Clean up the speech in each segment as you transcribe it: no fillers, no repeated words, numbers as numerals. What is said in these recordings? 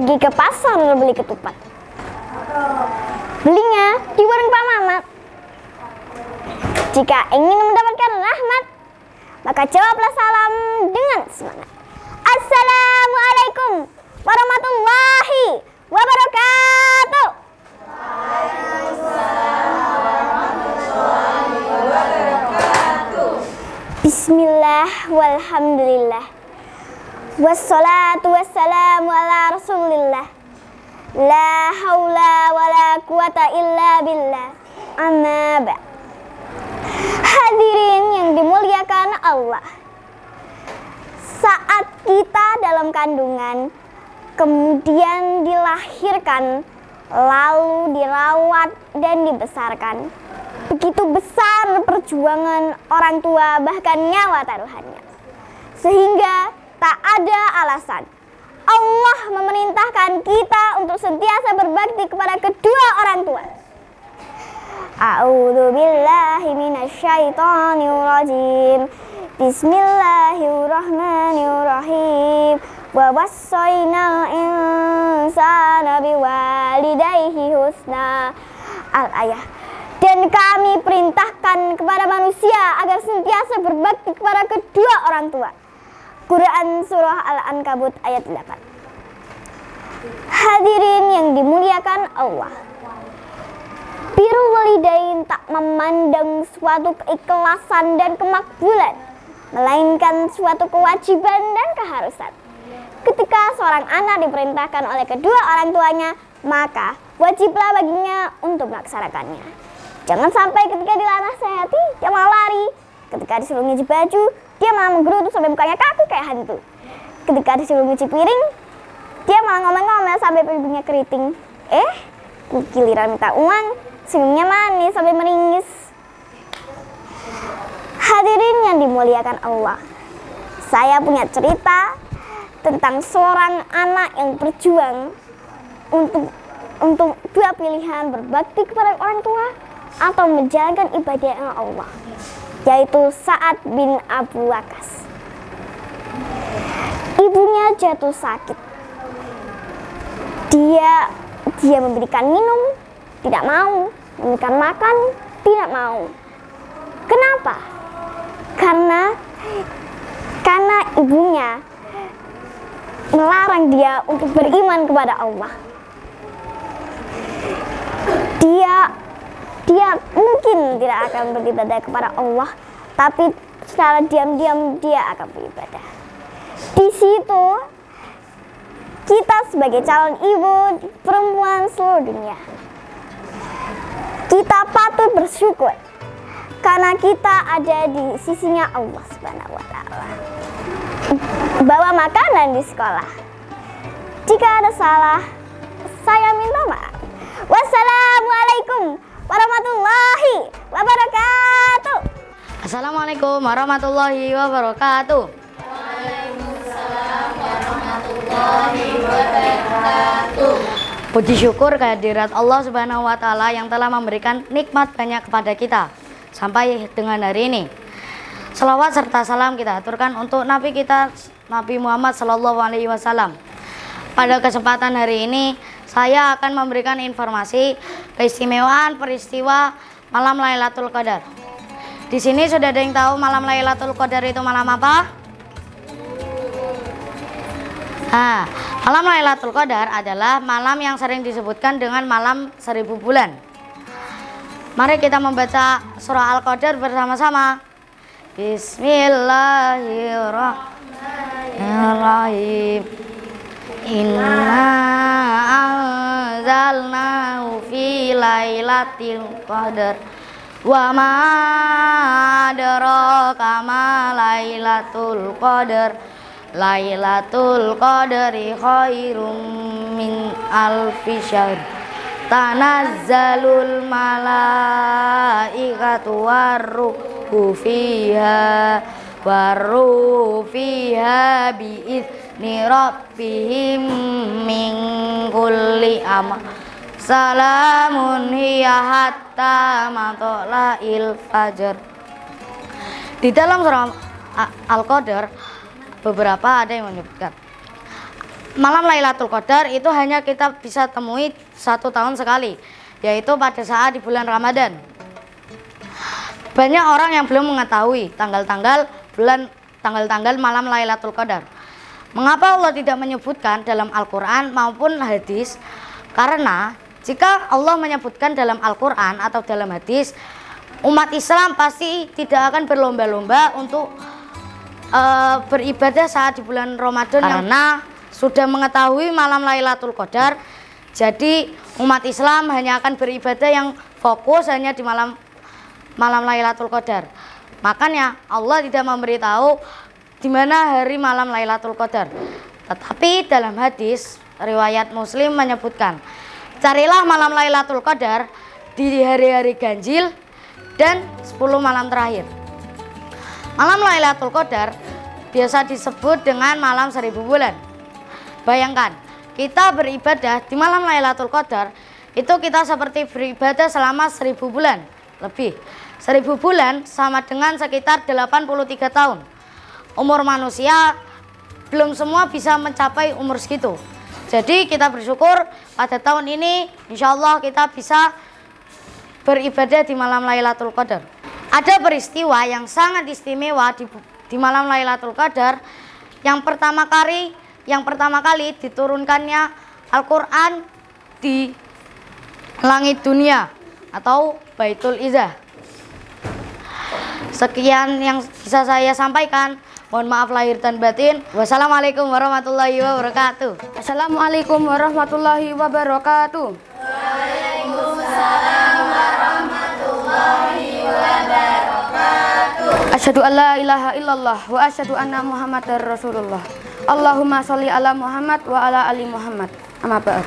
pergi ke pasar membeli ketupat. Belinya di warung Pak Mamat. Jika ingin mendapatkan rahmat, maka jawablah salam dengan semangat. Assalamualaikum warahmatullahi wabarakatuh. Bismillah walhamdulillah wassalatu wassalamu ala rasulillah. La haula wala quwata illa billah. Amma ba'd. Hadirin yang dimuliakan Allah, saat kita dalam kandungan, kemudian dilahirkan, lalu dirawat dan dibesarkan, begitu besar perjuangan orang tua, bahkan nyawa taruhannya, sehingga tak ada alasan Allah memerintahkan kita untuk sentiasa berbakti kepada kedua orang tua. A'udzu billahi minasyaitonir rajim. Bismillahirrahmanirrahim. Wa wassaynal insana biwalidayhi husna. Al-ayah. Dan kami perintahkan kepada manusia agar sentiasa berbakti kepada kedua orang tua. Quran Surah Al-Ankabut ayat 8. Hadirin yang dimuliakan Allah, birrul walidain tak memandang suatu keikhlasan dan kemakbulan, melainkan suatu kewajiban dan keharusan. Ketika seorang anak diperintahkan oleh kedua orang tuanya, maka wajiblah baginya untuk melaksanakannya. Jangan sampai ketika dinasehati dia malah lari, ketika disuruh nyuci baju dia malah menggerutu sampai mukanya kaku kayak hantu. Ketika disuruh nyuci piring, dia malah ngomel-ngomel sampai piringnya keriting. Giliran minta uang, senyumnya manis sampai meringis. Hadirin yang dimuliakan Allah, saya punya cerita tentang seorang anak yang berjuang untuk dua pilihan, berbakti kepada orang tua atau menjalankan ibadah Allah, yaitu Sa'ad bin Abu Waqqas. Ibunya jatuh sakit. Dia memberikan minum, tidak mau. Memberikan makan, tidak mau. Kenapa? Karena ibunya melarang dia untuk beriman kepada Allah. Dia mungkin tidak akan beribadah kepada Allah, tapi secara diam-diam dia akan beribadah. Di situ kita sebagai calon ibu perempuan seluruh dunia, kita patut bersyukur karena kita ada di sisinya Allah Subhanahu wa Ta'ala. Bawa makanan di sekolah. Jika ada salah, saya minta maaf. Wassalamualaikum warahmatullahi wabarakatuh. Assalamualaikum warahmatullahi wabarakatuh. Waalaikumsalam warahmatullahi wabarakatuh. Puji syukur kehadirat Allah Subhanahu wa Ta'ala yang telah memberikan nikmat banyak kepada kita sampai dengan hari ini. Selawat serta salam kita aturkan untuk Nabi kita, Nabi Muhammad Sallallahu Alaihi Wasallam. Pada kesempatan hari ini, saya akan memberikan informasi keistimewaan peristiwa malam Lailatul Qadar. Di sini sudah ada yang tahu malam Lailatul Qadar itu malam apa? Nah, malam Lailatul Qadar adalah malam yang sering disebutkan dengan malam 1000 bulan. Mari kita membaca surah Al-Qadar bersama-sama. Bismillahirrahmanirrahim. Inna anzalnahu fi lailatul qadar wa ma adraka ma lailatul qadar. Lailatul qadri khairum min alfi syahr. Tanazzalul malaikatu warruhu fiha bi'izni rabbihim min kulli amr. Salamun hiya hatta matla'il fajr. Di dalam surah Al-Qadar beberapa ada yang menyebutkan Malam Lailatul Qadar itu hanya kita bisa temui 1 tahun sekali, yaitu pada saat di bulan Ramadan. Banyak orang yang belum mengetahui tanggal-tanggal malam Lailatul Qadar. Mengapa Allah tidak menyebutkan dalam Al-Quran maupun hadis? Karena jika Allah menyebutkan dalam Al-Quran atau dalam hadis, umat Islam pasti tidak akan berlomba-lomba untuk beribadah saat di bulan Ramadan, karena sudah mengetahui malam Lailatul Qadar. Jadi umat Islam hanya akan beribadah yang fokus hanya di malam Lailatul Qadar. Makanya Allah tidak memberitahu di mana hari malam Lailatul Qadar. Tetapi dalam hadis riwayat Muslim menyebutkan, carilah malam Lailatul Qadar di hari-hari ganjil dan 10 malam terakhir. Malam Lailatul Qadar biasa disebut dengan malam 1000 bulan. Bayangkan, kita beribadah di malam Lailatul Qadar itu kita seperti beribadah selama 1000 bulan lebih. 1000 bulan sama dengan sekitar 83 tahun. Umur manusia belum semua bisa mencapai umur segitu. Jadi kita bersyukur pada tahun ini insya Allah kita bisa beribadah di malam Lailatul Qadar. Ada peristiwa yang sangat istimewa di malam Lailatul Qadar. Yang pertama kali diturunkannya Al-Quran di langit dunia atau Baitul Izzah. Sekian yang bisa saya sampaikan. Mohon maaf lahir dan batin. Wassalamualaikum warahmatullahi wabarakatuh. Assalamualaikum warahmatullahi wabarakatuh. Waalaikumsalam warahmatullahi wabarakatuh. Asyhadu an la ilaha illallah wa asyhadu anna Muhammadar Rasulullah. Allahumma sholli ala Muhammad wa ala ali Muhammad. Amma ba'd.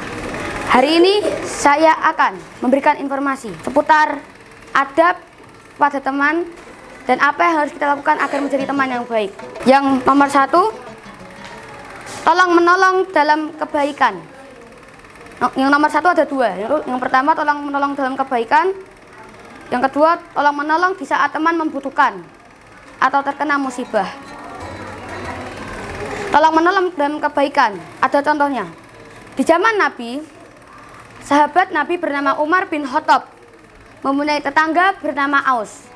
Hari ini saya akan memberikan informasi seputar adab pada teman dan apa yang harus kita lakukan agar menjadi teman yang baik. Yang nomor 1, tolong menolong dalam kebaikan. Yang nomor 1 ada 2. Yang pertama, tolong menolong dalam kebaikan. Yang kedua, tolong menolong di saat teman membutuhkan atau terkena musibah. Tolong menolong dalam kebaikan. Ada contohnya. Di zaman Nabi, sahabat Nabi bernama Umar bin Khattab mempunyai tetangga bernama Aus.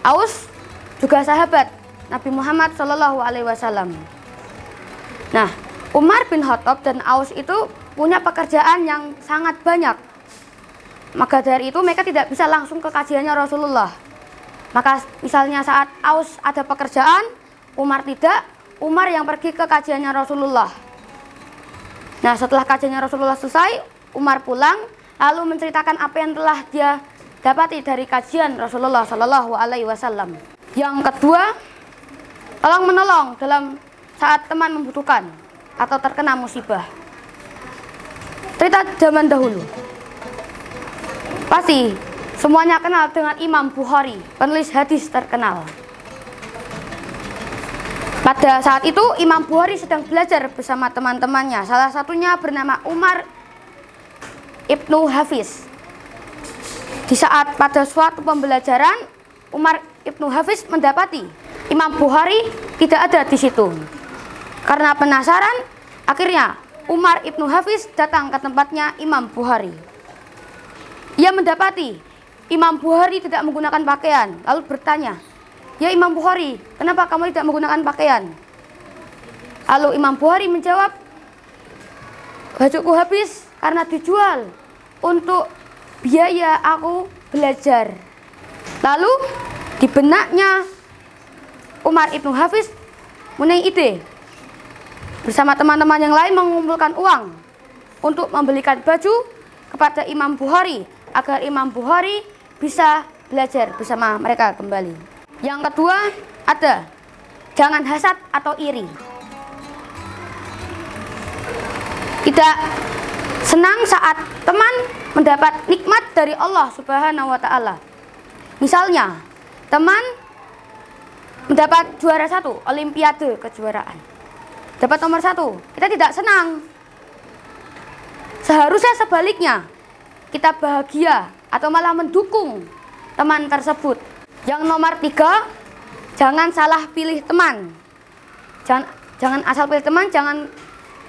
Aus juga sahabat Nabi Muhammad SAW. Nah, Umar bin Khattab dan Aus itu punya pekerjaan yang sangat banyak. Maka dari itu mereka tidak bisa langsung ke kajiannya Rasulullah. Maka misalnya saat Aus ada pekerjaan, Umar tidak, Umar yang pergi ke kajiannya Rasulullah. Nah, setelah kajiannya Rasulullah selesai, Umar pulang lalu menceritakan apa yang telah dia dapati dari kajian Rasulullah SAW. Yang kedua, tolong menolong dalam saat teman membutuhkan atau terkena musibah. Cerita zaman dahulu. Pasti semuanya kenal dengan Imam Bukhari, penulis hadis terkenal. Pada saat itu Imam Bukhari sedang belajar bersama teman-temannya. Salah satunya bernama Umar Ibnu Hafiz. Di saat pada suatu pembelajaran, Umar Ibnu Hafiz mendapati Imam Bukhari tidak ada di situ. Karena penasaran, akhirnya Umar Ibnu Hafiz datang ke tempatnya Imam Bukhari. Ia mendapati Imam Bukhari tidak menggunakan pakaian, lalu bertanya, "Ya Imam Bukhari, kenapa kamu tidak menggunakan pakaian?" Lalu Imam Bukhari menjawab, "Bajuku habis karena dijual untuk biaya aku belajar." Lalu di benaknya Umar Ibnu Hafiz mempunyai ide. Bersama teman-teman yang lain mengumpulkan uang untuk membelikan baju kepada Imam Bukhari agar Imam Bukhari bisa belajar bersama mereka kembali. Yang kedua ada, jangan hasad atau iri. Tidak senang saat teman mendapat nikmat dari Allah Subhanahu wa Ta'ala. Misalnya, teman mendapat juara 1 Olimpiade kejuaraan, dapat nomor 1, kita tidak senang. Seharusnya sebaliknya, kita bahagia atau malah mendukung teman tersebut. Yang nomor 3, jangan salah pilih teman. Jangan asal pilih teman, jangan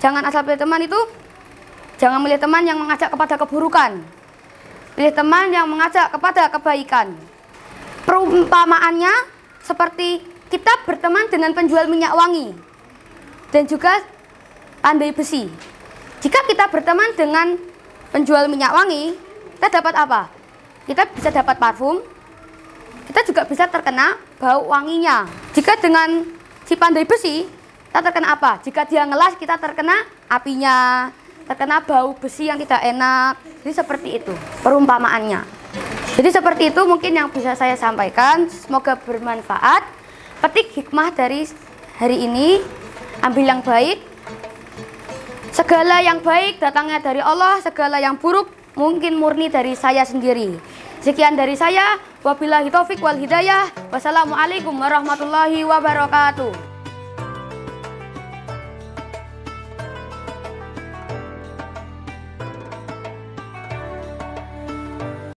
jangan asal pilih teman itu, jangan milih teman yang mengajak kepada keburukan. Pilih teman yang mengajak kepada kebaikan. Perumpamaannya seperti kita berteman dengan penjual minyak wangi dan juga pandai besi. Jika kita berteman dengan penjual minyak wangi, kita dapat apa? Kita bisa dapat parfum, kita juga bisa terkena bau wanginya. Jika dengan si pandai besi, kita terkena apa? Jika dia ngelas, kita terkena apinya, terkena bau besi yang tidak enak. Jadi seperti itu perumpamaannya. Jadi seperti itu mungkin yang bisa saya sampaikan. Semoga bermanfaat. Petik hikmah dari hari ini, ambil yang baik. Segala yang baik datangnya dari Allah, segala yang buruk mungkin murni dari saya sendiri. Sekian dari saya. Wabillahi taufik wal hidayah. Wassalamualaikum warahmatullahi wabarakatuh.